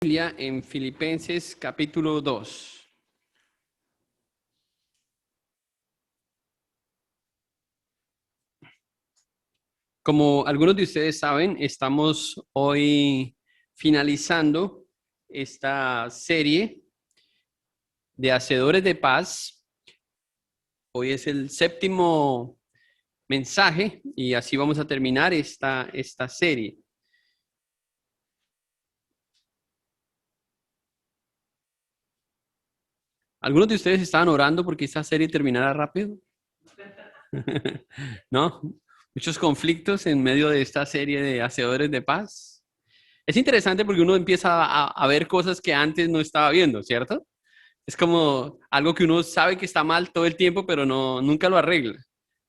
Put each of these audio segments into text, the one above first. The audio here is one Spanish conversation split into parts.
Biblia en Filipenses capítulo 2. Como algunos de ustedes saben, estamos hoy finalizando esta serie de Hacedores de Paz. Hoy es el séptimo mensaje y así vamos a terminar esta serie. ¿Algunos de ustedes estaban orando porque esta serie terminara rápido? ¿No? Muchos conflictos en medio de esta serie de Hacedores de Paz. Es interesante porque uno empieza a ver cosas que antes no estaba viendo, ¿cierto? Es como algo que uno sabe que está mal todo el tiempo, pero nunca lo arregla.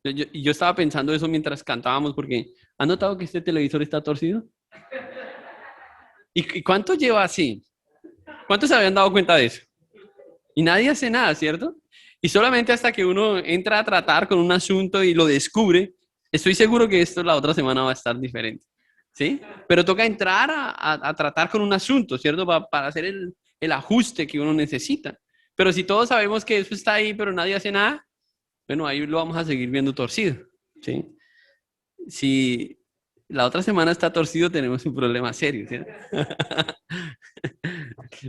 Yo estaba pensando eso mientras cantábamos porque ¿han notado que este televisor está torcido? ¿Y cuánto lleva así? ¿Cuántos se habían dado cuenta de eso? Y nadie hace nada, ¿cierto? Y solamente hasta que uno entra a tratar con un asunto y lo descubre, estoy seguro que esto la otra semana va a estar diferente, ¿sí? Pero toca entrar a tratar con un asunto, ¿cierto? Para hacer el ajuste que uno necesita. Pero si todos sabemos que eso está ahí, pero nadie hace nada, bueno, ahí lo vamos a seguir viendo torcido, ¿sí? Si la otra semana está torcido, tenemos un problema serio, ¿cierto?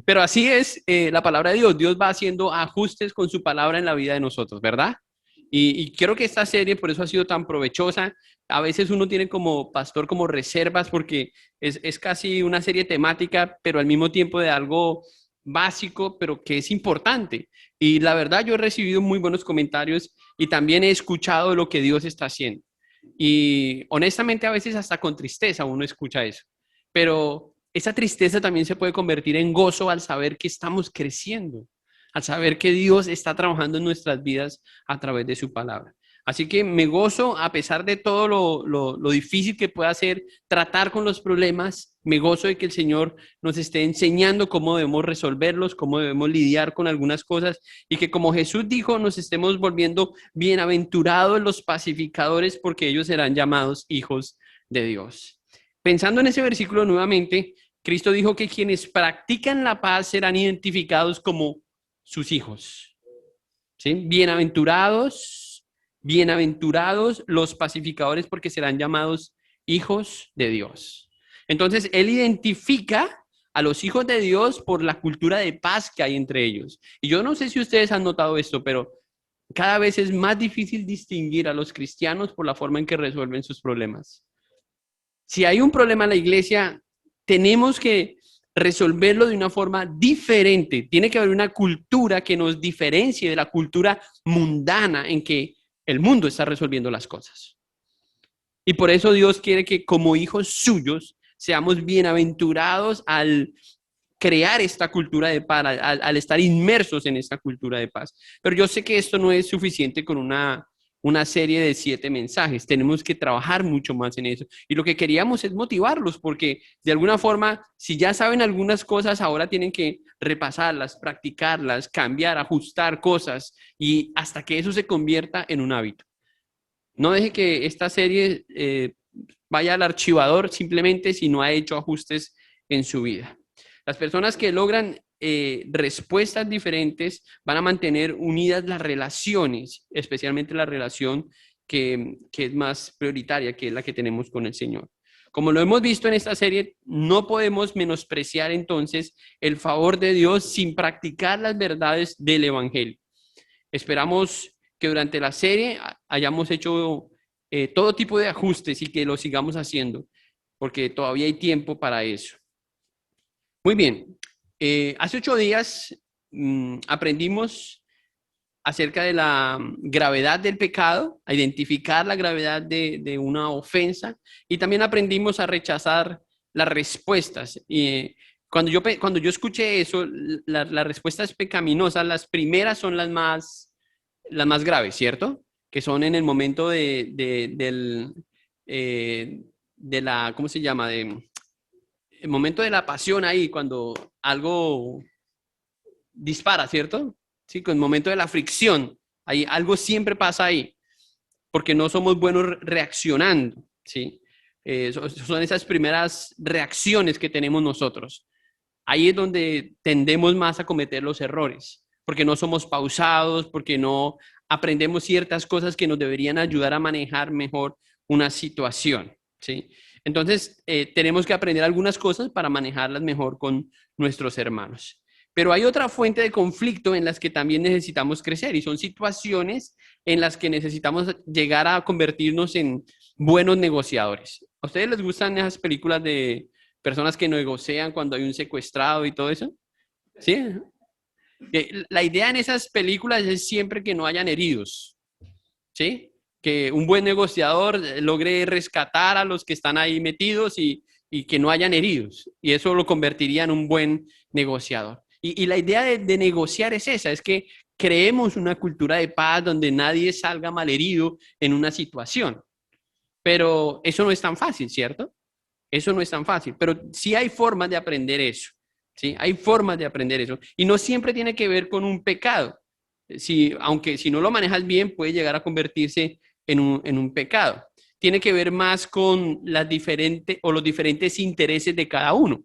Pero así es la palabra de Dios. Dios va haciendo ajustes con su palabra en la vida de nosotros, ¿verdad? Y creo que esta serie por eso ha sido tan provechosa. A veces uno tiene como pastor como reservas porque es casi una serie temática, pero al mismo tiempo de algo básico, pero que es importante. Y la verdad yo he recibido muy buenos comentarios y también he escuchado lo que Dios está haciendo. Y honestamente a veces hasta con tristeza uno escucha eso. Pero esa tristeza también se puede convertir en gozo al saber que estamos creciendo, al saber que Dios está trabajando en nuestras vidas a través de su palabra. Así que me gozo a pesar de todo lo difícil que pueda ser tratar con los problemas, me gozo de que el Señor nos esté enseñando cómo debemos resolverlos, cómo debemos lidiar con algunas cosas y que como Jesús dijo, nos estemos volviendo bienaventurados los pacificadores porque ellos serán llamados hijos de Dios. Pensando en ese versículo nuevamente, Cristo dijo que quienes practican la paz serán identificados como sus hijos. ¿Sí? Bienaventurados los pacificadores porque serán llamados hijos de Dios. Entonces, Él identifica a los hijos de Dios por la cultura de paz que hay entre ellos. Y yo no sé si ustedes han notado esto, pero cada vez es más difícil distinguir a los cristianos por la forma en que resuelven sus problemas. Si hay un problema en la iglesia, tenemos que resolverlo de una forma diferente. Tiene que haber una cultura que nos diferencie de la cultura mundana en que el mundo está resolviendo las cosas. Y por eso Dios quiere que como hijos suyos seamos bienaventurados al crear esta cultura de paz, al estar inmersos en esta cultura de paz. Pero yo sé que esto no es suficiente con una serie de 7 mensajes. Tenemos que trabajar mucho más en eso. Y lo que queríamos es motivarlos, porque de alguna forma, si ya saben algunas cosas, ahora tienen que repasarlas, practicarlas, cambiar, ajustar cosas, y hasta que eso se convierta en un hábito. No deje que esta serie vaya al archivador simplemente si no ha hecho ajustes en su vida. Las personas que logran respuestas diferentes van a mantener unidas las relaciones, especialmente la relación que es más prioritaria, que es la que tenemos con el Señor. Como lo hemos visto en esta serie, no podemos menospreciar entonces el favor de Dios sin practicar las verdades del Evangelio. Esperamos que durante la serie hayamos hecho todo tipo de ajustes y que lo sigamos haciendo, porque todavía hay tiempo para eso. Muy bien, hace 8 días aprendimos acerca de la gravedad del pecado, a identificar la gravedad de una ofensa y también aprendimos a rechazar las respuestas. Cuando yo escuché eso, las respuestas pecaminosas, las primeras son las más graves, ¿cierto? Que son en el momento de la, ¿cómo se llama? El momento de la pasión ahí, cuando algo dispara, ¿cierto? Sí, con el momento de la fricción, ahí algo siempre pasa ahí, porque no somos buenos reaccionando, ¿sí? Son esas primeras reacciones que tenemos nosotros. Ahí es donde tendemos más a cometer los errores, porque no somos pausados, porque no aprendemos ciertas cosas que nos deberían ayudar a manejar mejor una situación, ¿sí? Entonces, tenemos que aprender algunas cosas para manejarlas mejor con nuestros hermanos. Pero hay otra fuente de conflicto en las que también necesitamos crecer y son situaciones en las que necesitamos llegar a convertirnos en buenos negociadores. ¿A ustedes les gustan esas películas de personas que negocian cuando hay un secuestrado y todo eso? ¿Sí? La idea en esas películas es siempre que no hayan heridos, ¿sí? Que un buen negociador logre rescatar a los que están ahí metidos y que no hayan heridos. Y eso lo convertiría en un buen negociador. Y la idea de negociar es esa, es que creemos una cultura de paz donde nadie salga malherido en una situación. Pero eso no es tan fácil, ¿cierto? Eso no es tan fácil, pero sí hay formas de aprender eso, ¿sí? Hay formas de aprender eso. Y no siempre tiene que ver con un pecado. Aunque si no lo manejas bien, puede llegar a convertirse en un pecado. Tiene que ver más con las diferentes o los diferentes intereses de cada uno.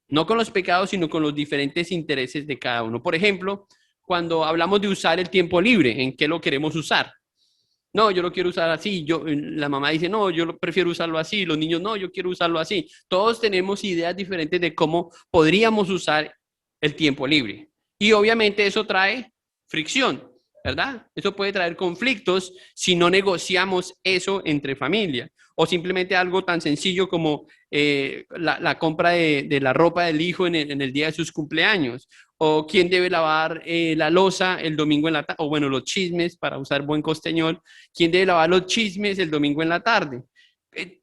No con los pecados, sino con los diferentes intereses de cada uno. Por ejemplo, cuando hablamos de usar el tiempo libre, ¿en qué lo queremos usar? No, yo lo quiero usar así. La mamá dice, no, yo prefiero usarlo así. Los niños, no, yo quiero usarlo así. Todos tenemos ideas diferentes de cómo podríamos usar el tiempo libre. Y obviamente eso trae fricción, ¿verdad? Eso puede traer conflictos si no negociamos eso entre familia. O simplemente algo tan sencillo como la compra de la ropa del hijo en el día de sus cumpleaños o quién debe lavar la loza el domingo en la tarde, o bueno, los chismes, para usar buen costeñol, quién debe lavar los chismes el domingo en la tarde.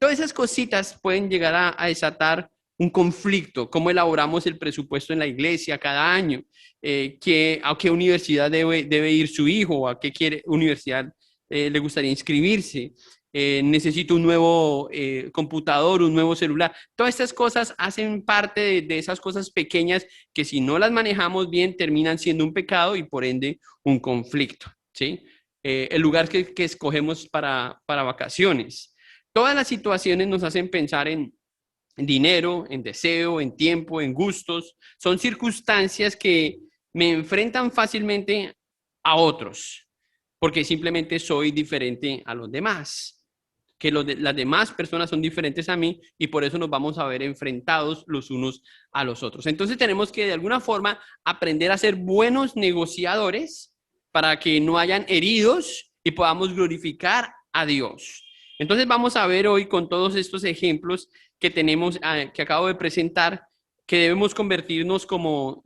Todas esas cositas pueden llegar a desatar un conflicto, cómo elaboramos el presupuesto en la iglesia cada año, a qué universidad debe ir su hijo, o a qué universidad le gustaría inscribirse. Necesito un nuevo computador, un nuevo celular. Todas estas cosas hacen parte de esas cosas pequeñas que si no las manejamos bien terminan siendo un pecado y por ende un conflicto, ¿sí? El lugar que escogemos para vacaciones. Todas las situaciones nos hacen pensar en dinero, en deseo, en tiempo, en gustos. Son circunstancias que me enfrentan fácilmente a otros, porque simplemente soy diferente a los demás, que las demás personas son diferentes a mí y por eso nos vamos a ver enfrentados los unos a los otros. Entonces tenemos que de alguna forma aprender a ser buenos negociadores para que no hayan heridos y podamos glorificar a Dios. Entonces vamos a ver hoy con todos estos ejemplos que tenemos, que acabo de presentar, que debemos convertirnos como,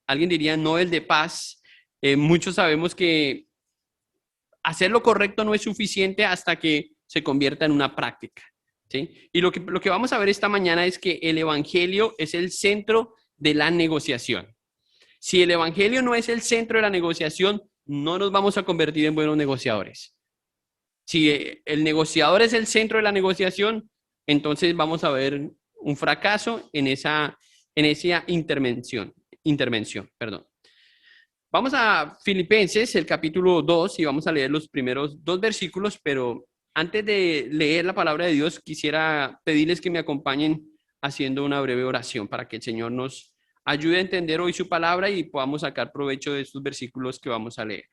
alguien diría, Nobel de paz. Muchos sabemos que hacer lo correcto no es suficiente hasta que se convierta en una práctica, ¿sí? Y lo que vamos a ver esta mañana es que el Evangelio es el centro de la negociación. Si el Evangelio no es el centro de la negociación, no nos vamos a convertir en buenos negociadores. Si el negociador es el centro de la negociación, entonces vamos a ver un fracaso en esa intervención, perdón. Vamos a Filipenses, el capítulo 2, y vamos a leer los primeros 2 versículos, pero antes de leer la palabra de Dios, quisiera pedirles que me acompañen haciendo una breve oración para que el Señor nos ayude a entender hoy su palabra y podamos sacar provecho de estos versículos que vamos a leer.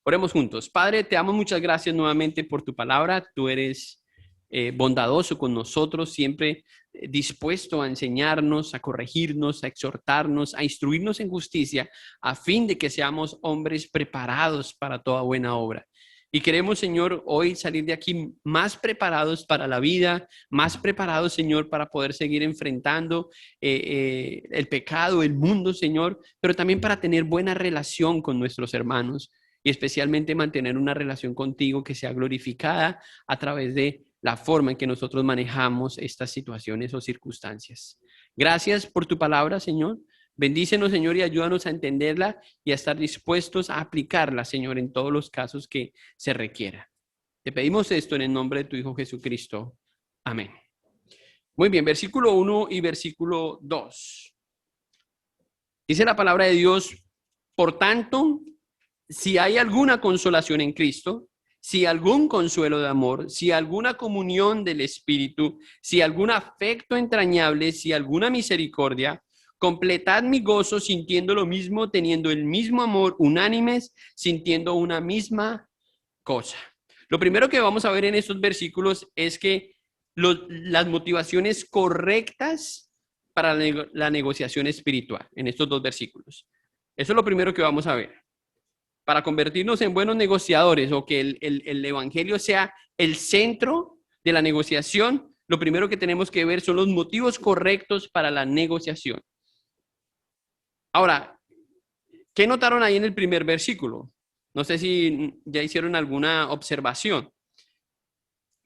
Oremos juntos. Padre, te damos muchas gracias nuevamente por tu palabra. Tú eres bondadoso con nosotros, siempre dispuesto a enseñarnos, a corregirnos, a exhortarnos, a instruirnos en justicia, a fin de que seamos hombres preparados para toda buena obra. Y queremos, Señor, hoy salir de aquí más preparados para la vida, más preparados, Señor, para poder seguir enfrentando el pecado, el mundo, Señor, pero también para tener buena relación con nuestros hermanos y especialmente mantener una relación contigo que sea glorificada a través de la forma en que nosotros manejamos estas situaciones o circunstancias. Gracias por tu palabra, Señor. Bendícenos, Señor, y ayúdanos a entenderla y a estar dispuestos a aplicarla, Señor, en todos los casos que se requiera. Te pedimos esto en el nombre de tu Hijo Jesucristo. Amén. Muy bien, versículo 1 y versículo 2. Dice la palabra de Dios, por tanto, si hay alguna consolación en Cristo, si algún consuelo de amor, si alguna comunión del Espíritu, si algún afecto entrañable, si alguna misericordia, completad mi gozo sintiendo lo mismo, teniendo el mismo amor, unánimes, sintiendo una misma cosa. Lo primero que vamos a ver en estos versículos es que las motivaciones correctas para la negociación espiritual, en estos dos versículos. Eso es lo primero que vamos a ver. Para convertirnos en buenos negociadores o que el evangelio sea el centro de la negociación, lo primero que tenemos que ver son los motivos correctos para la negociación. Ahora, ¿qué notaron ahí en el primer versículo? No sé si ya hicieron alguna observación.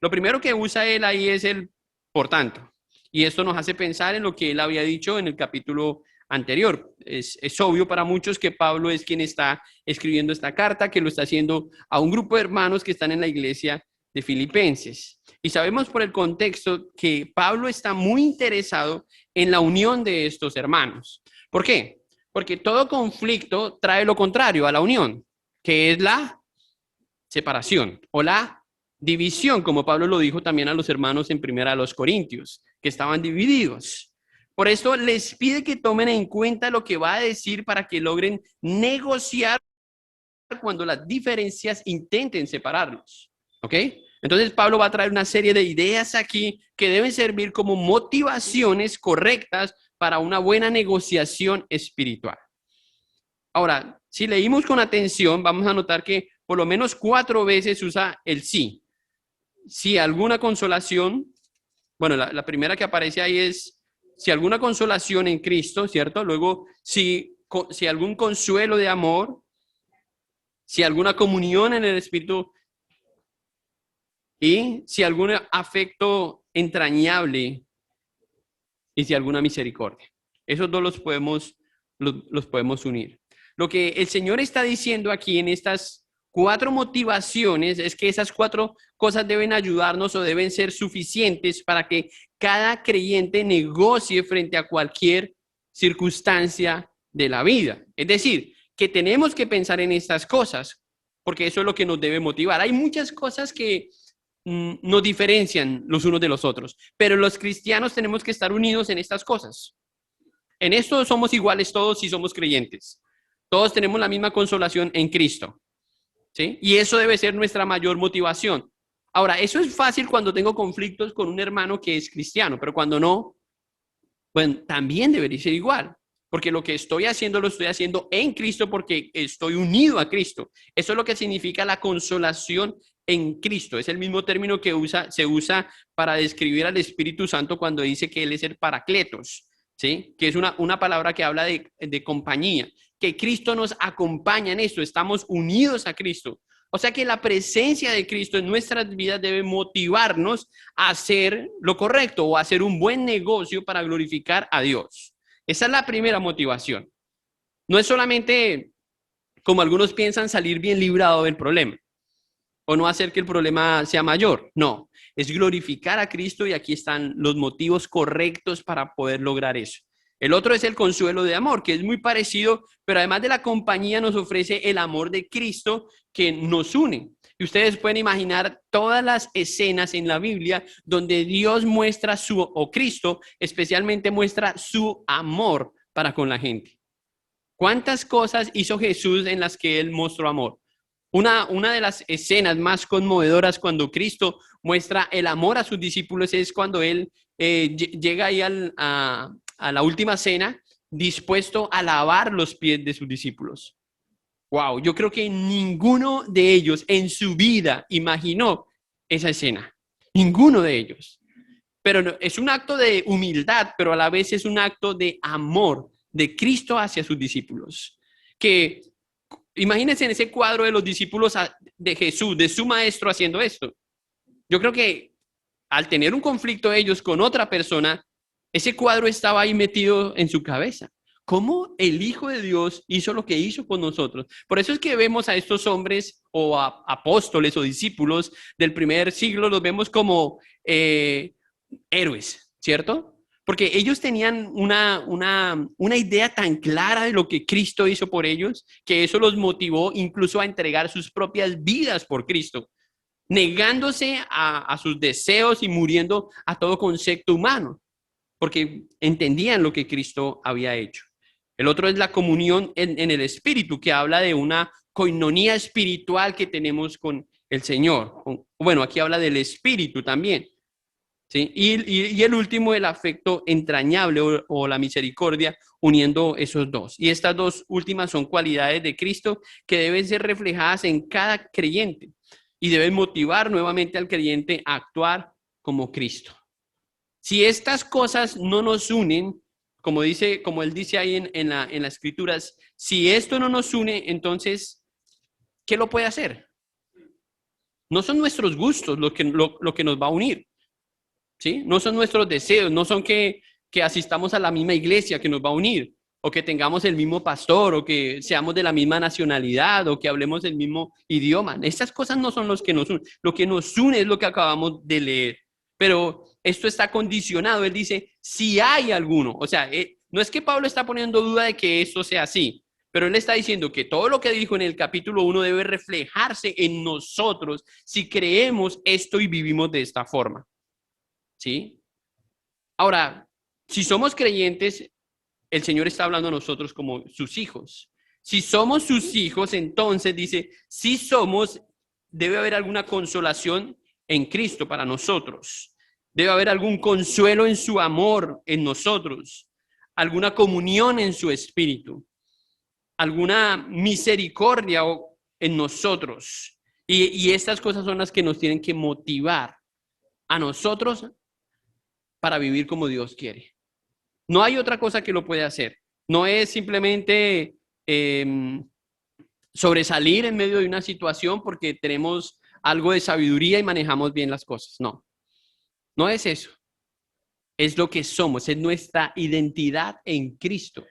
Lo primero que usa él ahí es el por tanto. Y esto nos hace pensar en lo que él había dicho en el capítulo anterior. Es obvio para muchos que Pablo es quien está escribiendo esta carta, que lo está haciendo a un grupo de hermanos que están en la iglesia de Filipenses. Y sabemos por el contexto que Pablo está muy interesado en la unión de estos hermanos. ¿Por qué? Porque todo conflicto trae lo contrario a la unión, que es la separación o la división, como Pablo lo dijo también a los hermanos en primera a los Corintios, que estaban divididos. Por esto les pide que tomen en cuenta lo que va a decir para que logren negociar cuando las diferencias intenten separarlos. ¿Ok? Entonces Pablo va a traer una serie de ideas aquí que deben servir como motivaciones correctas para una buena negociación espiritual. Ahora, si leímos con atención, vamos a notar que por lo menos 4 veces usa el sí. Si alguna consolación, bueno, la primera que aparece ahí es si alguna consolación en Cristo, ¿cierto? Luego, si algún consuelo de amor, si alguna comunión en el Espíritu y si algún afecto entrañable y si alguna misericordia. Esos dos los podemos unir. Lo que el Señor está diciendo aquí en estas 4 motivaciones es que esas 4 cosas deben ayudarnos o deben ser suficientes para que cada creyente negocie frente a cualquier circunstancia de la vida. Es decir, que tenemos que pensar en estas cosas, porque eso es lo que nos debe motivar. Hay muchas cosas que nos diferencian los unos de los otros, pero los cristianos tenemos que estar unidos en estas cosas. En esto somos iguales todos si somos creyentes. Todos tenemos la misma consolación en Cristo. ¿Sí? Y eso debe ser nuestra mayor motivación. Ahora, eso es fácil cuando tengo conflictos con un hermano que es cristiano, pero cuando no, bueno, también debería ser igual, porque lo que estoy haciendo lo estoy haciendo en Cristo porque estoy unido a Cristo. Eso es lo que significa la consolación en Cristo. Es el mismo término que se usa para describir al Espíritu Santo cuando dice que Él es el Paracletos, ¿sí? Que es una palabra que habla de compañía, que Cristo nos acompaña en esto, estamos unidos a Cristo. O sea que la presencia de Cristo en nuestras vidas debe motivarnos a hacer lo correcto o a hacer un buen negocio para glorificar a Dios. Esa es la primera motivación. No es solamente, como algunos piensan, salir bien librado del problema o no hacer que el problema sea mayor. No, es glorificar a Cristo y aquí están los motivos correctos para poder lograr eso. El otro es el consuelo de amor, que es muy parecido, pero además de la compañía nos ofrece el amor de Cristo que nos une. Y ustedes pueden imaginar todas las escenas en la Biblia donde Dios muestra o Cristo especialmente muestra su amor para con la gente. ¿Cuántas cosas hizo Jesús en las que Él mostró amor? Una de las escenas más conmovedoras cuando Cristo muestra el amor a sus discípulos es cuando Él llega ahí a la última cena dispuesto a lavar los pies de sus discípulos. Wow, yo creo que ninguno de ellos en su vida imaginó esa escena. Ninguno de ellos. Pero es un acto de humildad, pero a la vez es un acto de amor de Cristo hacia sus discípulos. Que imagínense en ese cuadro de los discípulos de Jesús, de su maestro haciendo esto. Yo creo que al tener un conflicto ellos con otra persona, ese cuadro estaba ahí metido en su cabeza. ¿Cómo el Hijo de Dios hizo lo que hizo con nosotros? Por eso es que vemos a estos hombres o a apóstoles o discípulos del primer siglo, los vemos como héroes, ¿cierto? Porque ellos tenían una idea tan clara de lo que Cristo hizo por ellos, que eso los motivó incluso a entregar sus propias vidas por Cristo. negándose a sus deseos y muriendo a todo concepto humano, porque entendían lo que Cristo había hecho. El otro es la comunión en el Espíritu, que habla de una coinonía espiritual que tenemos con el Señor. Bueno, aquí habla del Espíritu también. ¿Sí? Y el último, el afecto entrañable o la misericordia, uniendo esos dos. Y estas dos últimas son cualidades de Cristo que deben ser reflejadas en cada creyente y deben motivar nuevamente al creyente a actuar como Cristo. Si estas cosas no nos unen, como él dice ahí en las escrituras, si esto no nos une, entonces, ¿qué lo puede hacer? No son nuestros gustos lo que nos va a unir. ¿Sí? No son nuestros deseos, no son que asistamos a la misma iglesia que nos va a unir, o que tengamos el mismo pastor, o que seamos de la misma nacionalidad, o que hablemos el mismo idioma. Estas cosas no son los que nos unen. Lo que nos une es lo que acabamos de leer. Pero esto está condicionado. Él dice, si hay alguno. O sea, no es que Pablo está poniendo duda de que esto sea así, pero él está diciendo que todo lo que dijo en el capítulo 1 debe reflejarse en nosotros si creemos esto y vivimos de esta forma. ¿Sí? Ahora, si somos creyentes, el Señor está hablando a nosotros como sus hijos. Si somos sus hijos, entonces dice, si somos, debe haber alguna consolación en Cristo para nosotros. Debe haber algún consuelo en su amor en nosotros, alguna comunión en su espíritu, alguna misericordia en nosotros. Y estas cosas son las que nos tienen que motivar a nosotros para vivir como Dios quiere. No hay otra cosa que lo puede hacer. No es simplemente sobresalir en medio de una situación porque tenemos algo de sabiduría y manejamos bien las cosas. No, no es eso. Es lo que somos, es nuestra identidad en Cristo.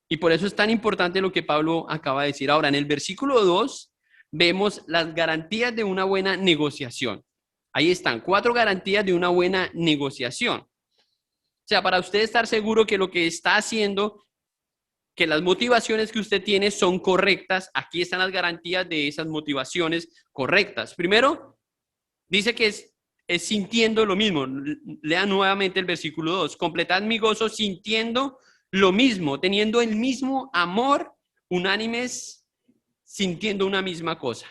Y por eso es tan importante lo que Pablo acaba de decir. Ahora, en el versículo 2 vemos las garantías de una buena negociación. Ahí están, 4 garantías de una buena negociación. O sea, para usted estar seguro que lo que está haciendo, que las motivaciones que usted tiene son correctas, aquí están las garantías de esas motivaciones correctas. Primero, dice que es sintiendo lo mismo. Lea nuevamente el versículo 2. Completad mi gozo sintiendo lo mismo, teniendo el mismo amor, unánimes, sintiendo una misma cosa.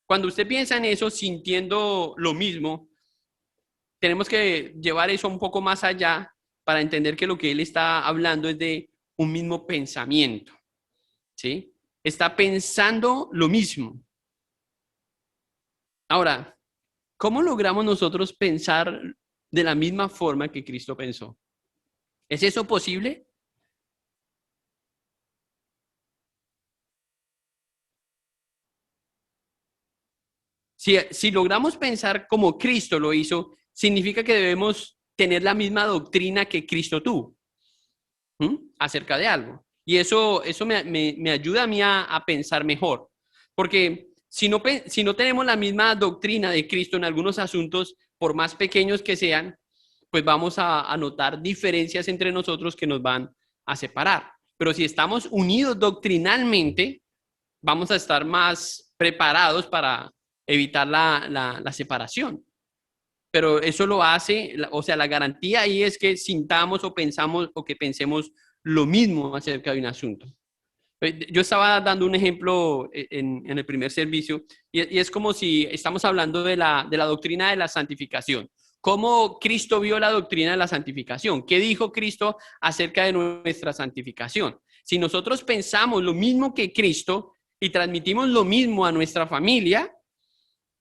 Cuando usted piensa en eso, sintiendo lo mismo, tenemos que llevar eso un poco más allá para entender que lo que él está hablando es de un mismo pensamiento, ¿sí? Está pensando lo mismo. Ahora, ¿cómo logramos nosotros pensar de la misma forma que Cristo pensó? ¿Es eso posible? Si logramos pensar como Cristo lo hizo, significa que debemos tener la misma doctrina que Cristo tuvo acerca de algo. Y eso me ayuda a mí a pensar mejor. Porque si no tenemos la misma doctrina de Cristo en algunos asuntos, por más pequeños que sean, pues vamos a notar diferencias entre nosotros que nos van a separar. Pero si estamos unidos doctrinalmente, vamos a estar más preparados para evitar la separación. Pero eso lo hace, o sea, la garantía ahí es que sintamos o pensamos o que pensemos lo mismo acerca de un asunto. Yo estaba dando un ejemplo en el primer servicio y es como si estamos hablando de la doctrina de la santificación. ¿Cómo Cristo vio la doctrina de la santificación? ¿Qué dijo Cristo acerca de nuestra santificación? Si nosotros pensamos lo mismo que Cristo y transmitimos lo mismo a nuestra familia,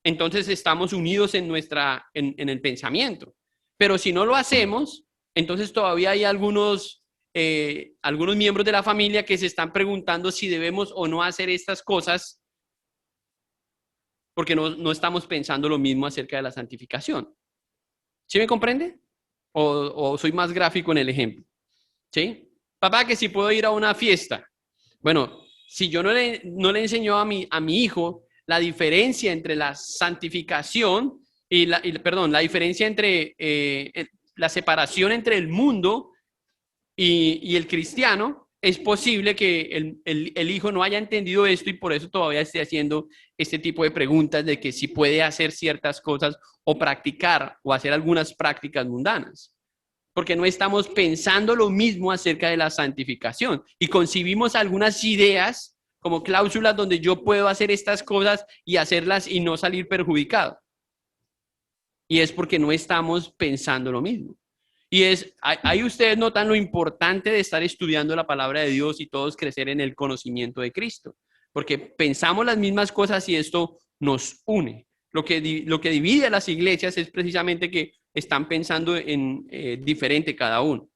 entonces estamos unidos en el pensamiento. Pero si no lo hacemos, entonces todavía hay algunos miembros de la familia que se están preguntando si debemos o no hacer estas cosas porque no estamos pensando lo mismo acerca de la santificación. ¿Sí me comprende? O soy más gráfico en el ejemplo. ¿Sí? Papá, que si puedo ir a una fiesta. Bueno, si yo no le enseño a mi hijo la diferencia entre la santificación la diferencia entre la separación entre el mundo y el cristiano, es posible que el hijo no haya entendido esto y por eso todavía esté haciendo este tipo de preguntas de que si puede hacer ciertas cosas o practicar o hacer algunas prácticas mundanas. Porque no estamos pensando lo mismo acerca de la santificación y concibimos algunas ideas como cláusulas donde yo puedo hacer estas cosas y hacerlas y no salir perjudicado. Y es porque no estamos pensando lo mismo. Y ahí ustedes notan lo importante de estar estudiando la palabra de Dios y todos crecer en el conocimiento de Cristo, porque pensamos las mismas cosas y esto nos une. Lo que divide a las iglesias es precisamente que están pensando en diferente cada uno.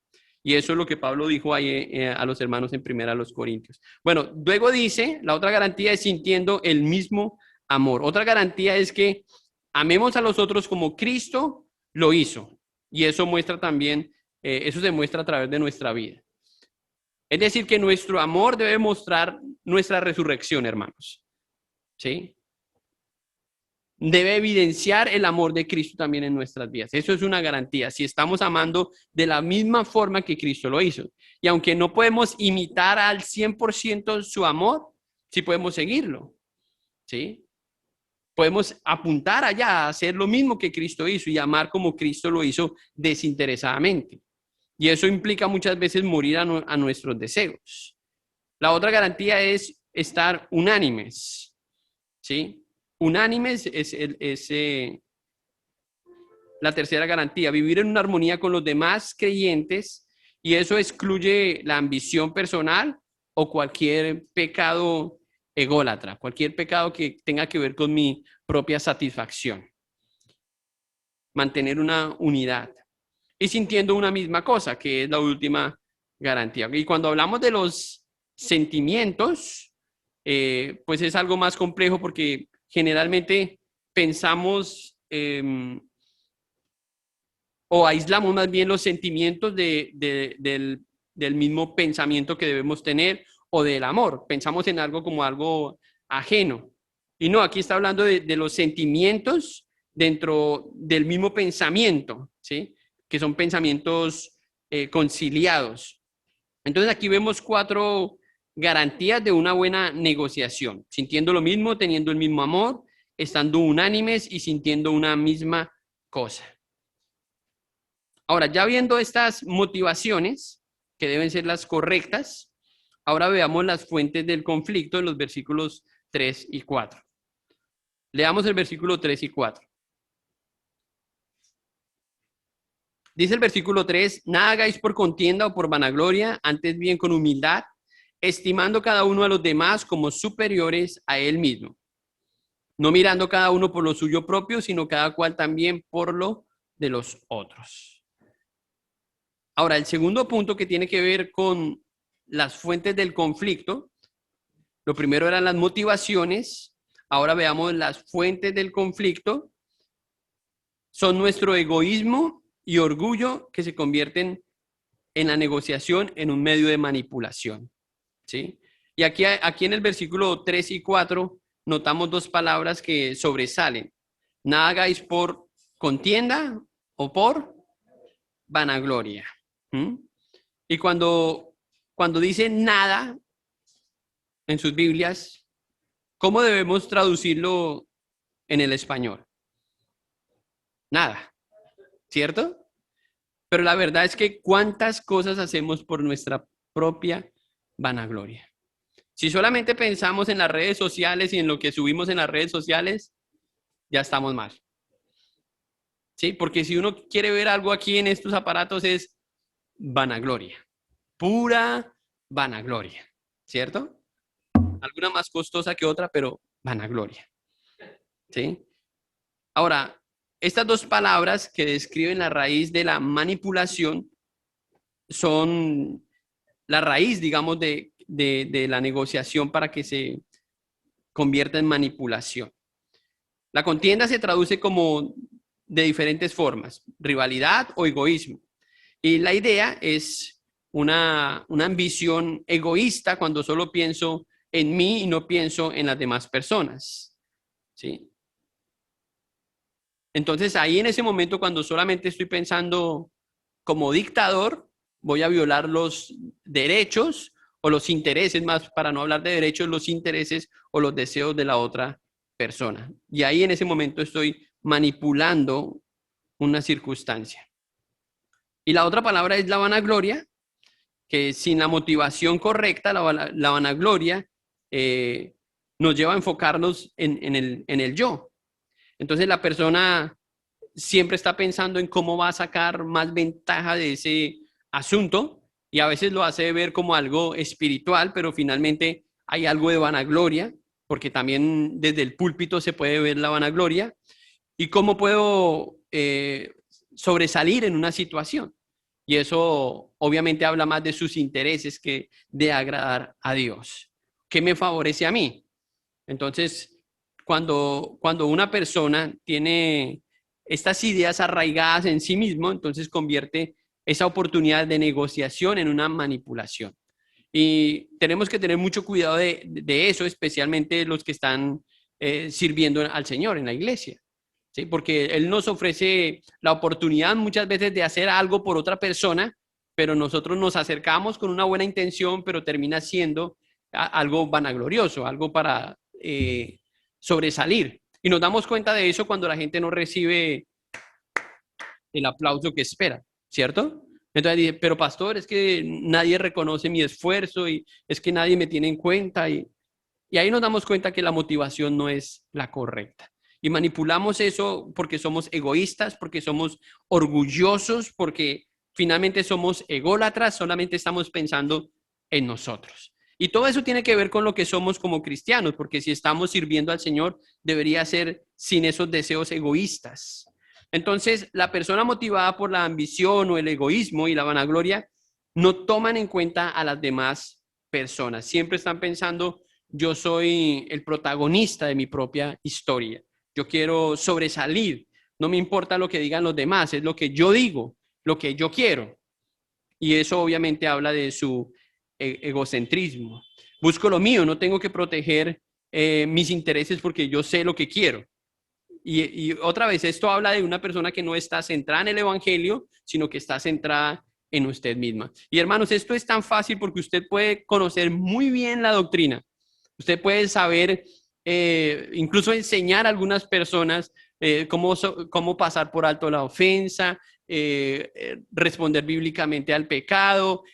Y eso es lo que Pablo dijo ahí a los hermanos en primera a los Corintios. Bueno, luego dice, la otra garantía es sintiendo el mismo amor. Otra garantía es que amemos a los otros como Cristo lo hizo. Y eso muestra también, eso se muestra a través de nuestra vida. Es decir, que nuestro amor debe mostrar nuestra resurrección, hermanos. ¿Sí? Debe evidenciar el amor de Cristo también en nuestras vidas. Eso es una garantía, si estamos amando de la misma forma que Cristo lo hizo. Y aunque no podemos imitar al 100% su amor, sí podemos seguirlo. ¿Sí? Podemos apuntar allá a hacer lo mismo que Cristo hizo y amar como Cristo lo hizo desinteresadamente. Y eso implica muchas veces morir a nuestros deseos. La otra garantía es estar unánimes. ¿Sí? Unánimes es la tercera garantía, vivir en una armonía con los demás creyentes, y eso excluye la ambición personal o cualquier pecado ególatra, cualquier pecado que tenga que ver con mi propia satisfacción. Mantener una unidad y sintiendo una misma cosa, que es la última garantía. Y cuando hablamos de los sentimientos, pues es algo más complejo porque generalmente pensamos o aislamos más bien los sentimientos del mismo pensamiento que debemos tener o del amor. Pensamos en algo como algo ajeno. Y no, aquí está hablando de los sentimientos dentro del mismo pensamiento, ¿sí? Que son pensamientos conciliados. Entonces aquí vemos 4 garantías de una buena negociación, sintiendo lo mismo, teniendo el mismo amor, estando unánimes y sintiendo una misma cosa. Ahora, ya viendo estas motivaciones, que deben ser las correctas, ahora veamos las fuentes del conflicto en los versículos 3 y 4. Leamos el versículo 3 y 4. Dice el versículo 3, nada hagáis por contienda o por vanagloria, antes bien con humildad, estimando cada uno a los demás como superiores a él mismo, no mirando cada uno por lo suyo propio, sino cada cual también por lo de los otros. Ahora, el segundo punto que tiene que ver con las fuentes del conflicto, lo primero eran las motivaciones, ahora veamos las fuentes del conflicto, son nuestro egoísmo y orgullo que se convierten en la negociación en un medio de manipulación. ¿Sí? Y aquí en el versículo 3 y 4 notamos 2 palabras que sobresalen. Nada hagáis por contienda o por vanagloria. Y cuando dice nada en sus Biblias, ¿cómo debemos traducirlo en el español? Nada, ¿cierto? Pero la verdad es que cuántas cosas hacemos por nuestra propia vanagloria. Si solamente pensamos en las redes sociales y en lo que subimos en las redes sociales, ya estamos mal. ¿Sí? Porque si uno quiere ver algo aquí en estos aparatos es vanagloria, pura vanagloria, ¿cierto? Alguna más costosa que otra, pero vanagloria. ¿Sí? Ahora, estas 2 palabras que describen la raíz de la manipulación son la raíz, digamos, de la negociación para que se convierta en manipulación. La contienda se traduce como de diferentes formas, rivalidad o egoísmo. Y la idea es una ambición egoísta cuando solo pienso en mí y no pienso en las demás personas. ¿Sí? Entonces ahí en ese momento cuando solamente estoy pensando como dictador, voy a violar los derechos o los intereses, más para no hablar de derechos, los intereses o los deseos de la otra persona. Y ahí en ese momento estoy manipulando una circunstancia. Y la otra palabra es la vanagloria, que sin la motivación correcta, la vanagloria nos lleva a enfocarnos en el yo. Entonces la persona siempre está pensando en cómo va a sacar más ventaja de ese asunto y a veces lo hace ver como algo espiritual, pero finalmente hay algo de vanagloria, porque también desde el púlpito se puede ver la vanagloria y cómo puedo sobresalir en una situación. Y eso obviamente habla más de sus intereses que de agradar a Dios. ¿Qué me favorece a mí? Entonces, cuando una persona tiene estas ideas arraigadas en sí mismo, entonces convierte esa oportunidad de negociación en una manipulación. Y tenemos que tener mucho cuidado de eso, especialmente los que están sirviendo al Señor en la iglesia. ¿Sí? Porque Él nos ofrece la oportunidad muchas veces de hacer algo por otra persona, pero nosotros nos acercamos con una buena intención, pero termina siendo algo vanaglorioso, algo para sobresalir. Y nos damos cuenta de eso cuando la gente no recibe el aplauso que espera, ¿cierto? Entonces dice, pero pastor, es que nadie reconoce mi esfuerzo y es que nadie me tiene en cuenta y ahí nos damos cuenta que la motivación no es la correcta. Y manipulamos eso porque somos egoístas, porque somos orgullosos, porque finalmente somos ególatras, solamente estamos pensando en nosotros. Y todo eso tiene que ver con lo que somos como cristianos, porque si estamos sirviendo al Señor, debería ser sin esos deseos egoístas. Entonces, la persona motivada por la ambición o el egoísmo y la vanagloria no toman en cuenta a las demás personas. Siempre están pensando, yo soy el protagonista de mi propia historia. Yo quiero sobresalir. No me importa lo que digan los demás, es lo que yo digo, lo que yo quiero. Y eso obviamente habla de su egocentrismo. Busco lo mío, no tengo que proteger mis intereses porque yo sé lo que quiero. Y otra vez, esto habla de una persona que no está centrada en el evangelio, sino que está centrada en usted misma. Y hermanos, esto es tan fácil porque usted puede conocer muy bien la doctrina. Usted puede saber, incluso enseñar a algunas personas cómo pasar por alto la ofensa, responder bíblicamente al pecado,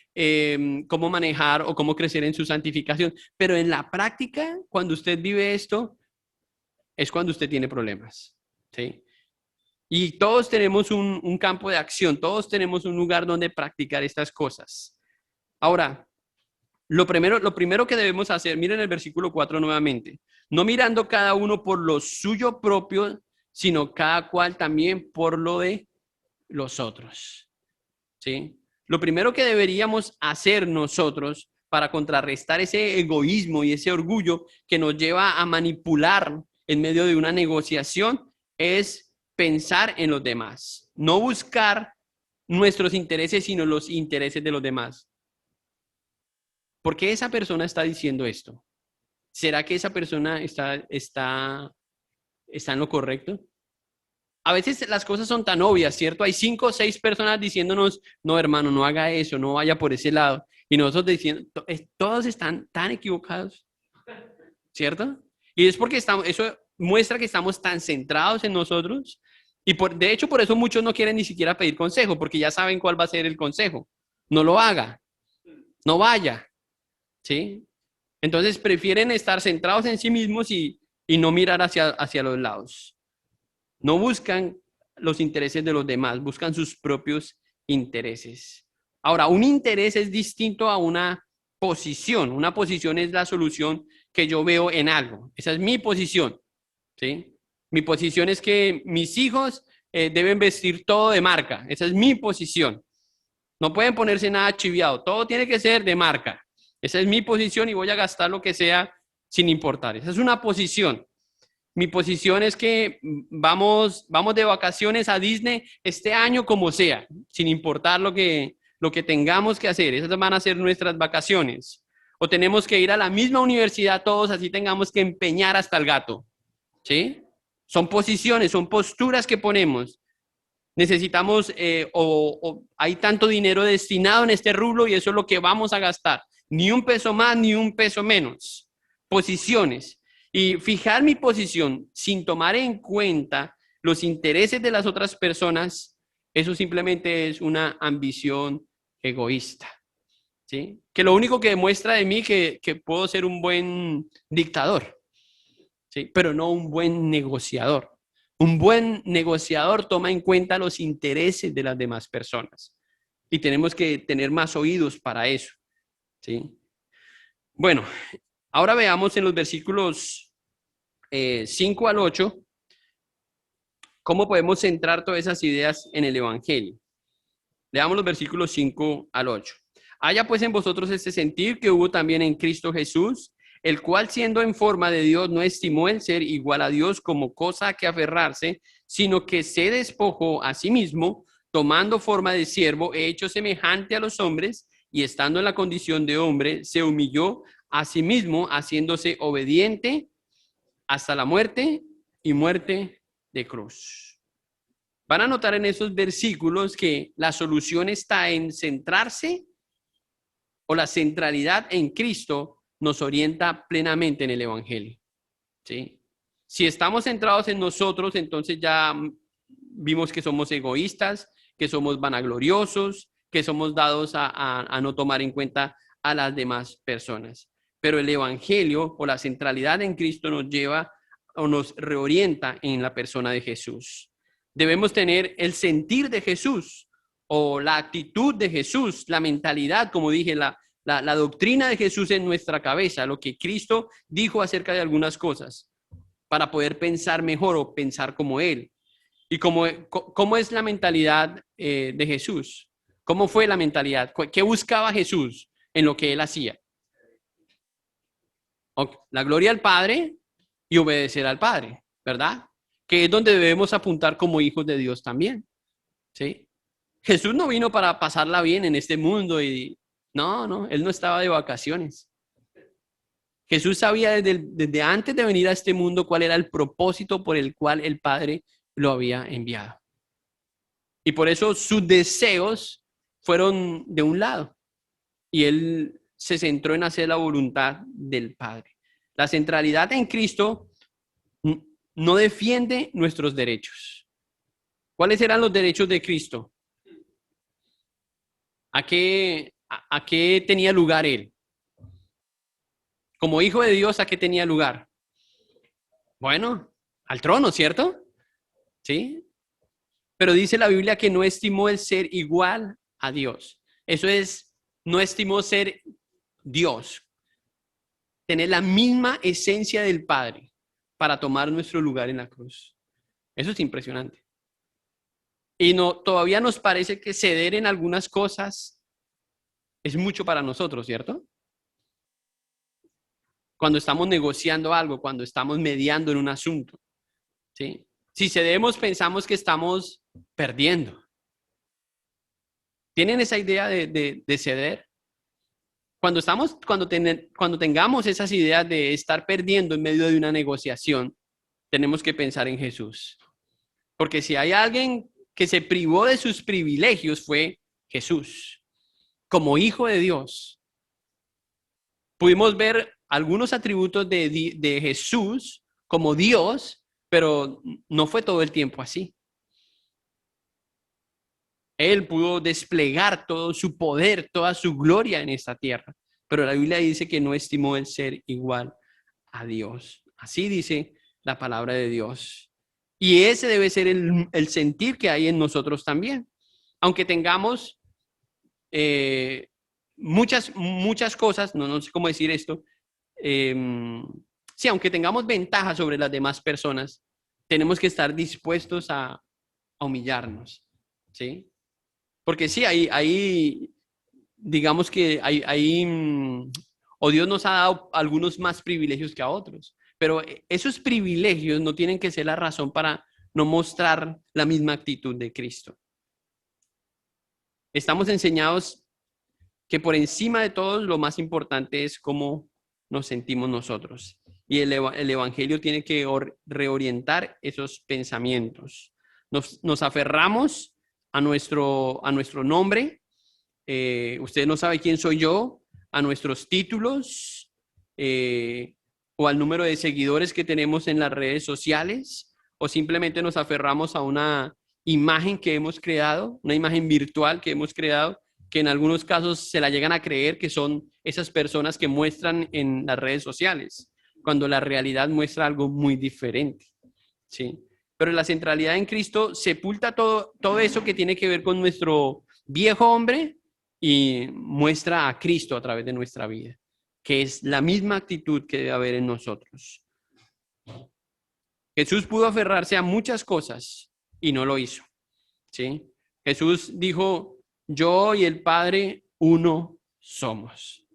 cómo manejar o cómo crecer en su santificación. Pero en la práctica, cuando usted vive esto, es cuando usted tiene problemas, ¿sí? Y todos tenemos un campo de acción, todos tenemos un lugar donde practicar estas cosas. Ahora, lo primero que debemos hacer, miren el versículo 4 nuevamente, no mirando cada uno por lo suyo propio, sino cada cual también por lo de los otros, ¿sí? Lo primero que deberíamos hacer nosotros para contrarrestar ese egoísmo y ese orgullo que nos lleva a manipular en medio de una negociación es pensar en los demás, no buscar nuestros intereses, sino los intereses de los demás. ¿Por qué esa persona está diciendo esto? ¿Será que esa persona está en lo correcto? A veces las cosas son tan obvias, ¿cierto? Hay 5 o 6 personas diciéndonos, no, hermano, no haga eso, no vaya por ese lado. Y nosotros diciendo, todos están tan equivocados, ¿cierto? Y es porque eso muestra que estamos tan centrados en nosotros. Y de hecho, por eso muchos no quieren ni siquiera pedir consejo, porque ya saben cuál va a ser el consejo. No lo haga, no vaya, ¿sí? Entonces prefieren estar centrados en sí mismos y no mirar hacia los lados. No buscan los intereses de los demás, buscan sus propios intereses. Ahora, un interés es distinto a una posición. Una posición es la solución que yo veo en algo. Esa es mi posición, ¿sí? Mi posición es que mis hijos deben vestir todo de marca. Esa es mi posición. No pueden ponerse nada chiviado. Todo tiene que ser de marca. Esa es mi posición y voy a gastar lo que sea sin importar. Esa es una posición. Mi posición es que vamos de vacaciones a Disney este año como sea, sin importar lo que tengamos que hacer. Esas van a ser nuestras vacaciones. O tenemos que ir a la misma universidad todos, así tengamos que empeñar hasta el gato. ¿Sí? Son posiciones, son posturas que ponemos. Necesitamos, o hay tanto dinero destinado en este rubro y eso es lo que vamos a gastar. Ni un peso más, ni un peso menos. Posiciones. Y fijar mi posición sin tomar en cuenta los intereses de las otras personas, eso simplemente es una ambición egoísta. ¿Sí? Que lo único que demuestra de mí que puedo ser un buen dictador, ¿sí? Pero no un buen negociador. Un buen negociador toma en cuenta los intereses de las demás personas y tenemos que tener más oídos para eso, ¿sí? Bueno, ahora veamos en los versículos 5 al 8 cómo podemos centrar todas esas ideas en el Evangelio. Leamos los versículos 5 al 8. Haya pues en vosotros este sentir que hubo también en Cristo Jesús, el cual siendo en forma de Dios no estimó el ser igual a Dios como cosa a que aferrarse, sino que se despojó a sí mismo, tomando forma de siervo, hecho semejante a los hombres, y estando en la condición de hombre, se humilló a sí mismo, haciéndose obediente hasta la muerte y muerte de cruz. Van a notar en esos versículos que la solución está en centrarse, o la centralidad en Cristo nos orienta plenamente en el Evangelio, ¿sí? Si estamos centrados en nosotros, entonces ya vimos que somos egoístas, que somos vanagloriosos, que somos dados a no tomar en cuenta a las demás personas. Pero el Evangelio o la centralidad en Cristo nos lleva o nos reorienta en la persona de Jesús. Debemos tener el sentir de Jesús o la actitud de Jesús, la mentalidad, como dije, la doctrina de Jesús en nuestra cabeza, lo que Cristo dijo acerca de algunas cosas, para poder pensar mejor o pensar como Él. ¿Y cómo es la mentalidad de Jesús? ¿Cómo fue la mentalidad? ¿Qué buscaba Jesús en lo que Él hacía? La gloria al Padre y obedecer al Padre, ¿verdad? Que es donde debemos apuntar como hijos de Dios también, ¿sí? Jesús no vino para pasarla bien en este mundo y no, Él no estaba de vacaciones. Jesús sabía desde antes de venir a este mundo cuál era el propósito por el cual el Padre lo había enviado. Y por eso sus deseos fueron de un lado y Él se centró en hacer la voluntad del Padre. La centralidad en Cristo no defiende nuestros derechos. ¿Cuáles eran los derechos de Cristo? ¿A qué tenía lugar Él? Como hijo de Dios, ¿a qué tenía lugar? Bueno, al trono, ¿cierto? ¿Sí? Pero dice la Biblia que no estimó el ser igual a Dios. Eso es, no estimó ser Dios, tener la misma esencia del Padre para tomar nuestro lugar en la cruz. Eso es impresionante. Y todavía nos parece que ceder en algunas cosas es mucho para nosotros, ¿cierto? Cuando estamos negociando algo, cuando estamos mediando en un asunto, ¿sí? Si cedemos, pensamos que estamos perdiendo. ¿Tienen esa idea de ceder? Cuando tengamos esas ideas de estar perdiendo en medio de una negociación, tenemos que pensar en Jesús. Porque si hay alguien que se privó de sus privilegios fue Jesús. Como hijo de Dios, pudimos ver algunos atributos de Jesús como Dios, pero no fue todo el tiempo así. Él pudo desplegar todo su poder, toda su gloria en esta tierra, pero la Biblia dice que no estimó el ser igual a Dios. Así dice la palabra de Dios. Y ese debe ser el sentir que hay en nosotros también. Aunque tengamos muchas cosas, no sé cómo decir esto, sí, aunque tengamos ventajas sobre las demás personas, tenemos que estar dispuestos a humillarnos, ¿sí? Porque sí, digamos que o Dios nos ha dado algunos más privilegios que a otros, pero esos privilegios no tienen que ser la razón para no mostrar la misma actitud de Cristo. Estamos enseñados que por encima de todo lo más importante es cómo nos sentimos nosotros. Y el Evangelio tiene que reorientar esos pensamientos. Nos aferramos a nuestro nombre. Usted no sabe quién soy yo. a nuestros títulos o al número de seguidores que tenemos en las redes sociales, o simplemente nos aferramos a una imagen que hemos creado, una imagen virtual que hemos creado, que en algunos casos se la llegan a creer que son esas personas que muestran en las redes sociales, cuando la realidad muestra algo muy diferente, ¿sí? Pero la centralidad en Cristo sepulta todo eso que tiene que ver con nuestro viejo hombre y muestra a Cristo a través de nuestra vida, que es la misma actitud que debe haber en nosotros. Jesús pudo aferrarse a muchas cosas y no lo hizo, ¿sí? Jesús dijo, yo y el Padre uno somos.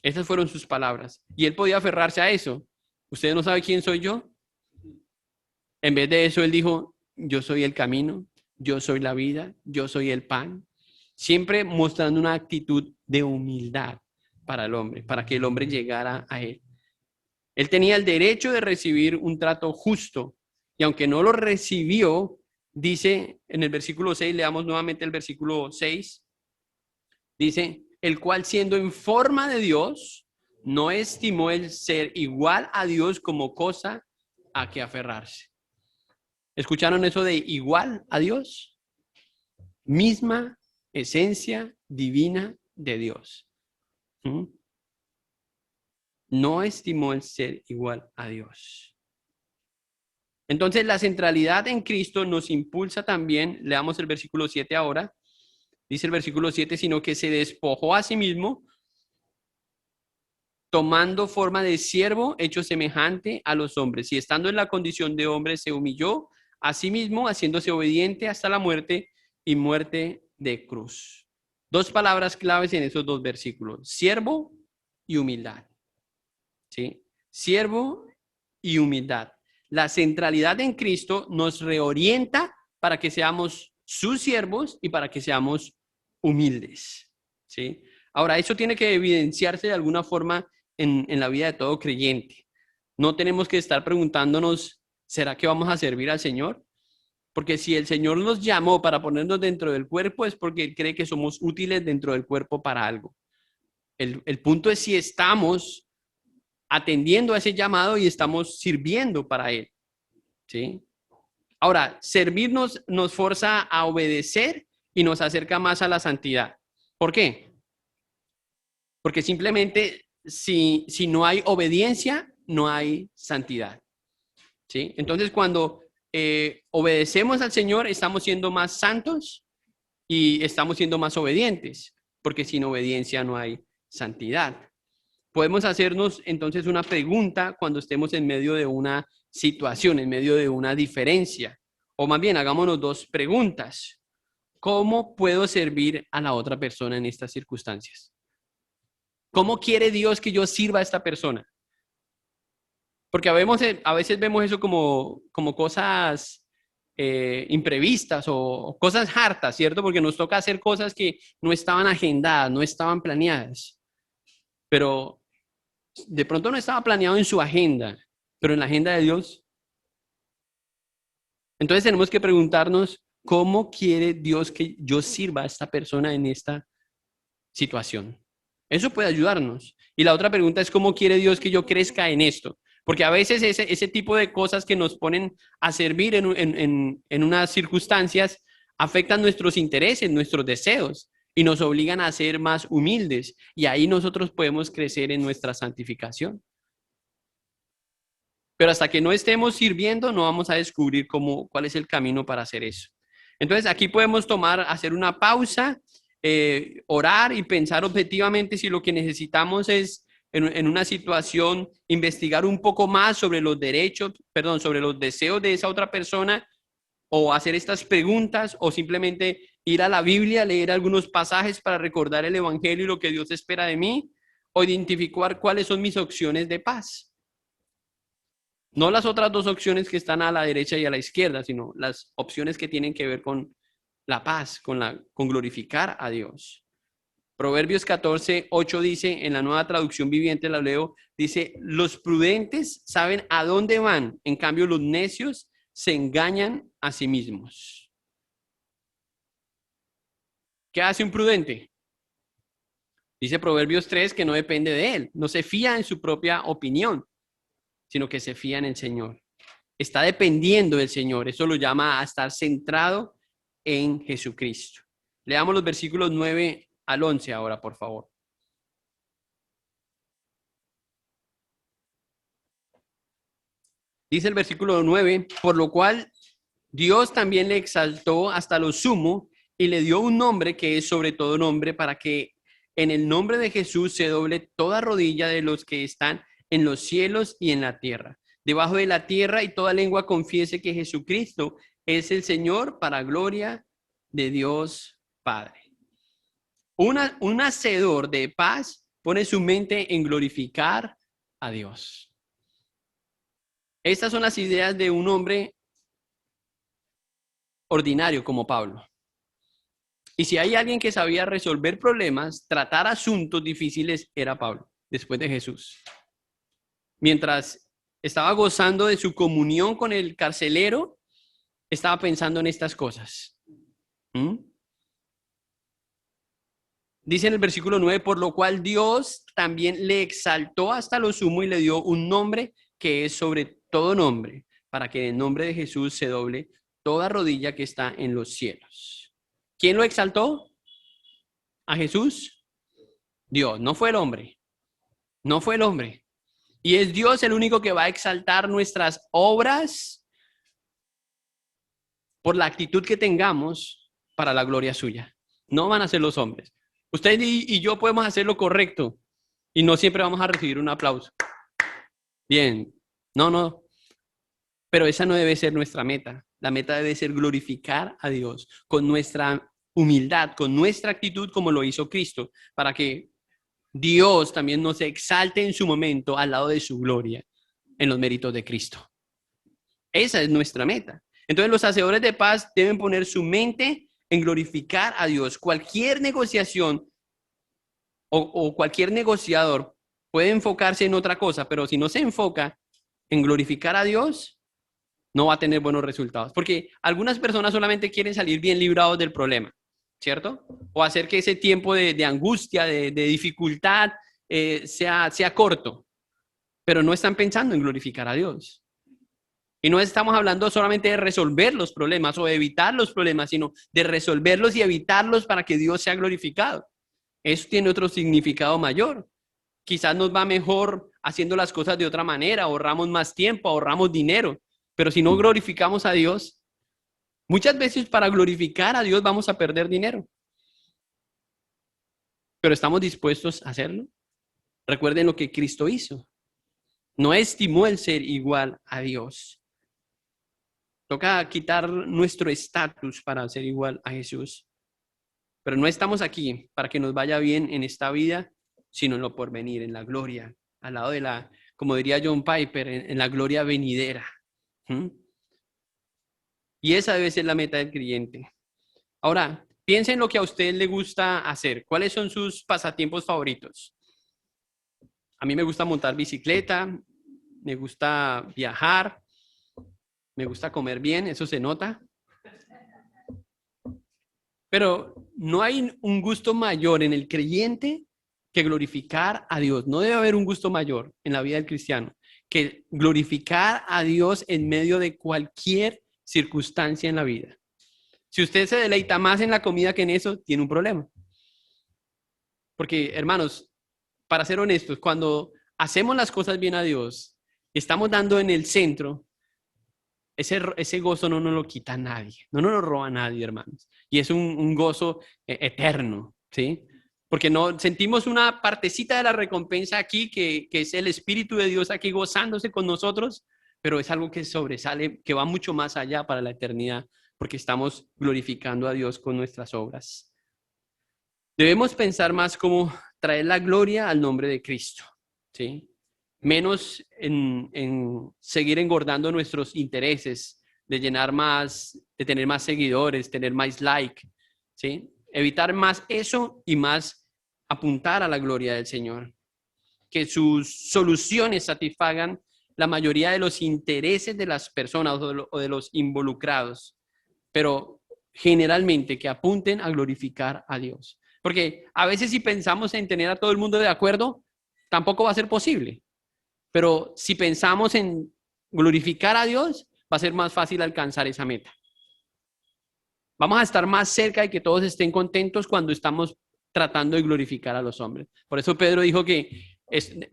Esas fueron sus palabras. Y él podía aferrarse a eso. ¿Usted no sabe quién soy yo? En vez de eso, él dijo, yo soy el camino, yo soy la vida, yo soy el pan. Siempre mostrando una actitud de humildad para el hombre, para que el hombre llegara a él. Él tenía el derecho de recibir un trato justo, y aunque no lo recibió, dice en el versículo 6, leamos nuevamente el versículo 6, dice, el cual siendo en forma de Dios, no estimó el ser igual a Dios como cosa a que aferrarse. ¿Escucharon eso de igual a Dios? Misma esencia divina de Dios. No estimó el ser igual a Dios. Entonces, la centralidad en Cristo nos impulsa también, leamos el versículo 7 ahora, dice el versículo 7, sino que se despojó a sí mismo, tomando forma de siervo, hecho semejante a los hombres, y estando en la condición de hombre, se humilló a sí mismo, haciéndose obediente hasta la muerte y muerte de cruz. Dos palabras claves en esos dos versículos, siervo y humildad. ¿Sí? Siervo y humildad. La centralidad en Cristo nos reorienta para que seamos sus siervos y para que seamos humildes. ¿Sí? Ahora, eso tiene que evidenciarse de alguna forma en la vida de todo creyente. No tenemos que estar preguntándonos, ¿será que vamos a servir al Señor? Porque si el Señor nos llamó para ponernos dentro del cuerpo es porque Él cree que somos útiles dentro del cuerpo para algo. El punto es si estamos atendiendo a ese llamado y estamos sirviendo para Él. ¿Sí? Ahora, servirnos nos forza a obedecer y nos acerca más a la santidad. ¿Por qué? Porque simplemente si no hay obediencia, no hay santidad. ¿Sí? Entonces, cuando obedecemos al Señor, estamos siendo más santos y estamos siendo más obedientes, porque sin obediencia no hay santidad. Podemos hacernos entonces una pregunta cuando estemos en medio de una situación, en medio de una diferencia. O más bien, hagámonos dos preguntas. ¿Cómo puedo servir a la otra persona en estas circunstancias? ¿Cómo quiere Dios que yo sirva a esta persona? Porque a veces vemos eso como cosas imprevistas o cosas hartas, ¿cierto? Porque nos toca hacer cosas que no estaban agendadas, no estaban planeadas. Pero de pronto no estaba planeado en su agenda, pero en la agenda de Dios. Entonces tenemos que preguntarnos, ¿cómo quiere Dios que yo sirva a esta persona en esta situación? Eso puede ayudarnos. Y la otra pregunta es, ¿cómo quiere Dios que yo crezca en esto? Porque a veces ese tipo de cosas que nos ponen a servir en unas circunstancias afectan nuestros intereses, nuestros deseos y nos obligan a ser más humildes. Y ahí nosotros podemos crecer en nuestra santificación. Pero hasta que no estemos sirviendo, no vamos a descubrir cuál es el camino para hacer eso. Entonces, aquí podemos hacer una pausa, orar y pensar objetivamente si lo que necesitamos es, en una situación, investigar un poco más sobre los derechos, sobre los deseos de esa otra persona, o hacer estas preguntas, o simplemente ir a la Biblia, leer algunos pasajes para recordar el Evangelio y lo que Dios espera de mí, o identificar cuáles son mis opciones de paz. No las otras dos opciones que están a la derecha y a la izquierda, sino las opciones que tienen que ver con la paz, con glorificar a Dios. Proverbios 14:8 dice, en la Nueva Traducción Viviente la leo, dice, los prudentes saben a dónde van, en cambio los necios se engañan a sí mismos. ¿Qué hace un prudente? Dice Proverbios 3 que no depende de él, no se fía en su propia opinión, sino que se fía en el Señor. Está dependiendo del Señor. Eso lo llama a estar centrado en Jesucristo. Leamos los versículos 9 al 11 ahora, por favor. Dice el versículo 9, por lo cual Dios también le exaltó hasta lo sumo y le dio un nombre que es sobre todo nombre, para que en el nombre de Jesús se doble toda rodilla de los que están en los cielos y en la tierra, debajo de la tierra, y toda lengua confiese que Jesucristo es el Señor, para gloria de Dios Padre. Un hacedor de paz pone su mente en glorificar a Dios. Estas son las ideas de un hombre ordinario como Pablo. Y si hay alguien que sabía resolver problemas, tratar asuntos difíciles, era Pablo, después de Jesús. Mientras estaba gozando de su comunión con el carcelero, estaba pensando en estas cosas. Dice en el versículo 9, por lo cual Dios también le exaltó hasta lo sumo y le dio un nombre que es sobre todo nombre, para que en el nombre de Jesús se doble toda rodilla que está en los cielos. ¿Quién lo exaltó? ¿A Jesús? Dios, no fue el hombre. No fue el hombre. Y es Dios el único que va a exaltar nuestras obras por la actitud que tengamos para la gloria suya. No van a ser los hombres. Usted y yo podemos hacer lo correcto y no siempre vamos a recibir un aplauso. Bien, no. Pero esa no debe ser nuestra meta. La meta debe ser glorificar a Dios con nuestra humildad, con nuestra actitud como lo hizo Cristo, para que Dios también nos exalte en su momento al lado de su gloria en los méritos de Cristo. Esa es nuestra meta. Entonces los hacedores de paz deben poner su mente en glorificar a Dios. Cualquier negociación o cualquier negociador puede enfocarse en otra cosa, pero si no se enfoca en glorificar a Dios, no va a tener buenos resultados. Porque algunas personas solamente quieren salir bien librados del problema, ¿cierto? O hacer que ese tiempo de angustia, de dificultad, sea corto. Pero no están pensando en glorificar a Dios. Y no estamos hablando solamente de resolver los problemas o de evitar los problemas, sino de resolverlos y evitarlos para que Dios sea glorificado. Eso tiene otro significado mayor. Quizás nos va mejor haciendo las cosas de otra manera, ahorramos más tiempo, ahorramos dinero. Pero si no glorificamos a Dios, muchas veces para glorificar a Dios vamos a perder dinero. Pero ¿estamos dispuestos a hacerlo? Recuerden lo que Cristo hizo. No estimó el ser igual a Dios. Toca quitar nuestro estatus para ser igual a Jesús. Pero no estamos aquí para que nos vaya bien en esta vida, sino en lo porvenir, en la gloria, al lado de la, como diría John Piper, en la gloria venidera. Y esa debe ser la meta del creyente. Ahora, piensen en lo que a usted le gusta hacer. ¿Cuáles son sus pasatiempos favoritos? A mí me gusta montar bicicleta, me gusta viajar, me gusta comer bien, eso se nota. Pero no hay un gusto mayor en el creyente que glorificar a Dios. No debe haber un gusto mayor en la vida del cristiano que glorificar a Dios en medio de cualquier circunstancia en la vida. Si usted se deleita más en la comida que en eso, tiene un problema. Porque, hermanos, para ser honestos, cuando hacemos las cosas bien a Dios, estamos dando en el centro, ese gozo no nos lo quita nadie, no nos lo roba nadie, hermanos. Y es un gozo eterno, ¿sí? Porque no sentimos una partecita de la recompensa aquí, que es el Espíritu de Dios aquí gozándose con nosotros, pero es algo que sobresale, que va mucho más allá para la eternidad, porque estamos glorificando a Dios con nuestras obras. Debemos pensar más como traer la gloria al nombre de Cristo, ¿sí? Menos en seguir engordando nuestros intereses, de llenar más, de tener más seguidores, tener más like, ¿sí? Evitar más eso y más apuntar a la gloria del Señor. Que sus soluciones satisfagan la mayoría de los intereses de las personas o de los involucrados, pero generalmente que apunten a glorificar a Dios. Porque a veces si pensamos en tener a todo el mundo de acuerdo, tampoco va a ser posible. Pero si pensamos en glorificar a Dios, va a ser más fácil alcanzar esa meta. Vamos a estar más cerca de que todos estén contentos cuando estamos tratando de glorificar a los hombres. Por eso Pedro dijo que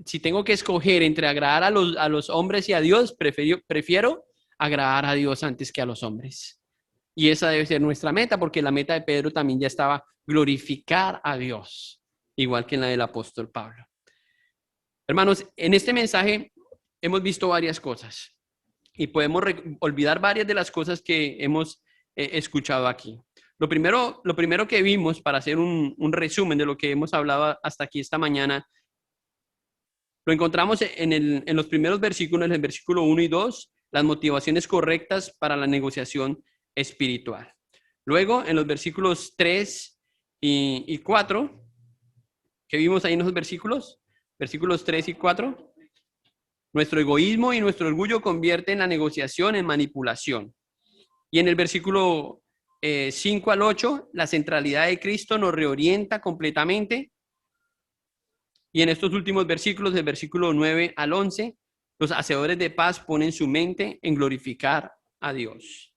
si tengo que escoger entre agradar a los hombres y a Dios, prefiero agradar a Dios antes que a los hombres. Y esa debe ser nuestra meta, porque la meta de Pedro también ya estaba glorificar a Dios, igual que en la del apóstol Pablo. Hermanos, en este mensaje hemos visto varias cosas y podemos olvidar varias de las cosas que hemos escuchado aquí. Lo primero que vimos, para hacer un resumen de lo que hemos hablado hasta aquí esta mañana, lo encontramos en los primeros versículos, en el versículo 1 y 2, las motivaciones correctas para la negociación espiritual. Luego, en los versículos 3 y 4, ¿qué vimos ahí en esos versículos? Versículos 3 y 4. Nuestro egoísmo y nuestro orgullo convierten la negociación en manipulación. Y en el versículo 5 al 8, la centralidad de Cristo nos reorienta completamente. Y en estos últimos versículos, del versículo 9 al 11, los hacedores de paz ponen su mente en glorificar a Dios.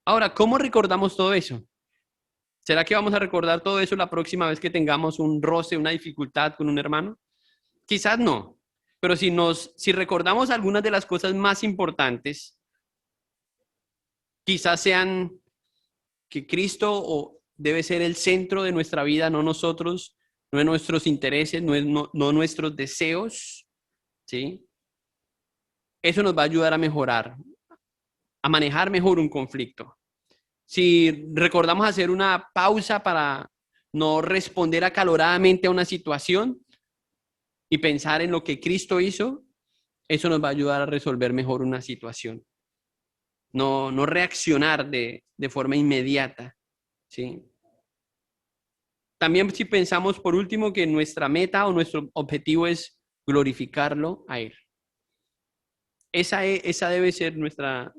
Ahora, ¿cómo recordamos todo eso? ¿Será que vamos a recordar todo eso la próxima vez que tengamos un roce, una dificultad con un hermano? Quizás no, pero si recordamos algunas de las cosas más importantes, quizás sean que Cristo debe ser el centro de nuestra vida, no nosotros, no nuestros intereses, no nuestros deseos, ¿sí? Eso nos va a ayudar a mejorar, a manejar mejor un conflicto. Si recordamos hacer una pausa para no responder acaloradamente a una situación y pensar en lo que Cristo hizo, eso nos va a ayudar a resolver mejor una situación. No reaccionar de forma inmediata, ¿sí? También si pensamos por último que nuestra meta o nuestro objetivo es glorificarlo a Él. Esa debe ser nuestra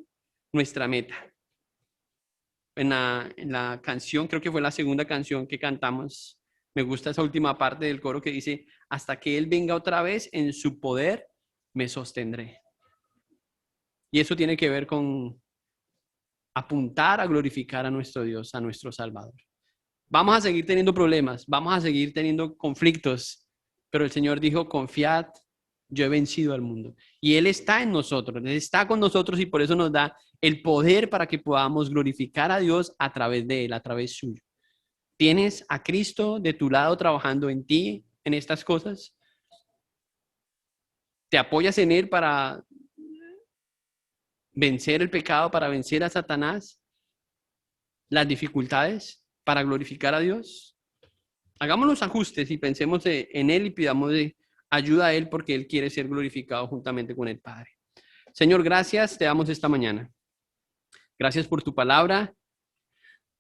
meta. En la canción, creo que fue la segunda canción que cantamos, me gusta esa última parte del coro que dice, hasta que Él venga otra vez, en su poder me sostendré. Y eso tiene que ver con apuntar a glorificar a nuestro Dios, a nuestro Salvador. Vamos a seguir teniendo problemas, vamos a seguir teniendo conflictos, pero el Señor dijo, confiad, yo he vencido al mundo. Y Él está en nosotros, Él está con nosotros y por eso nos da el poder para que podamos glorificar a Dios a través de Él, a través suyo. ¿Tienes a Cristo de tu lado trabajando en ti, en estas cosas? ¿Te apoyas en Él para vencer el pecado, para vencer a Satanás, las dificultades, para glorificar a Dios? Hagamos los ajustes y pensemos en Él y pidamos ayuda a Él porque Él quiere ser glorificado juntamente con el Padre. Señor, gracias, te damos esta mañana. Gracias por tu palabra.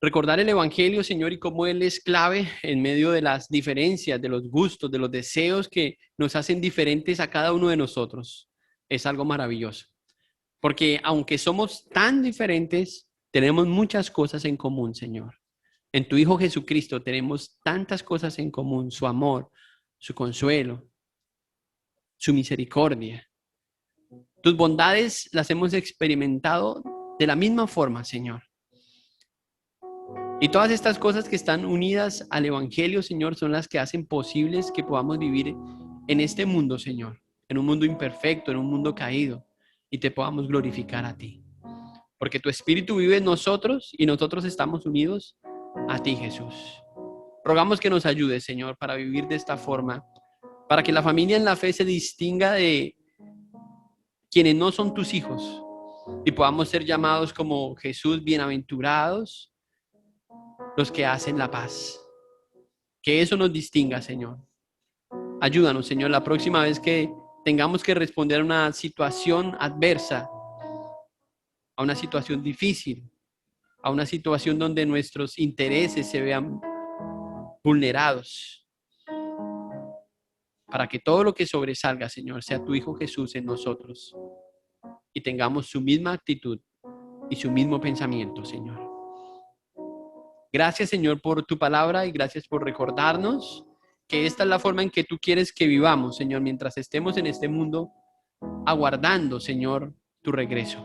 Recordar el Evangelio, Señor, y cómo Él es clave en medio de las diferencias, de los gustos, de los deseos que nos hacen diferentes a cada uno de nosotros. Es algo maravilloso. Porque aunque somos tan diferentes, tenemos muchas cosas en común, Señor. En tu Hijo Jesucristo tenemos tantas cosas en común, su amor, su consuelo, su misericordia. Tus bondades las hemos experimentado de la misma forma, Señor. Y todas estas cosas que están unidas al Evangelio, Señor, son las que hacen posibles que podamos vivir en este mundo, Señor, en un mundo imperfecto, en un mundo caído, y te podamos glorificar a ti. Porque tu Espíritu vive en nosotros y nosotros estamos unidos a ti, Jesús. Rogamos que nos ayudes, Señor, para vivir de esta forma, para que la familia en la fe se distinga de quienes no son tus hijos y podamos ser llamados como Jesús, bienaventurados los que hacen la paz. Que eso nos distinga, Señor. Ayúdanos, Señor, la próxima vez que tengamos que responder a una situación adversa, a una situación difícil, a una situación donde nuestros intereses se vean vulnerados, para que todo lo que sobresalga, Señor, sea tu Hijo Jesús en nosotros y tengamos su misma actitud y su mismo pensamiento, Señor. Gracias, Señor, por tu palabra y gracias por recordarnos que esta es la forma en que tú quieres que vivamos, Señor, mientras estemos en este mundo aguardando, Señor, tu regreso.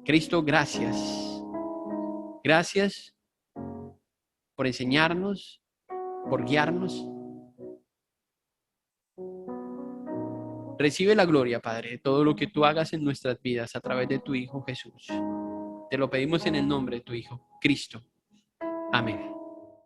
Cristo, gracias. Gracias por enseñarnos, por guiarnos. Recibe la gloria, Padre, de todo lo que tú hagas en nuestras vidas a través de tu Hijo Jesús. Te lo pedimos en el nombre de tu Hijo, Cristo. Amén.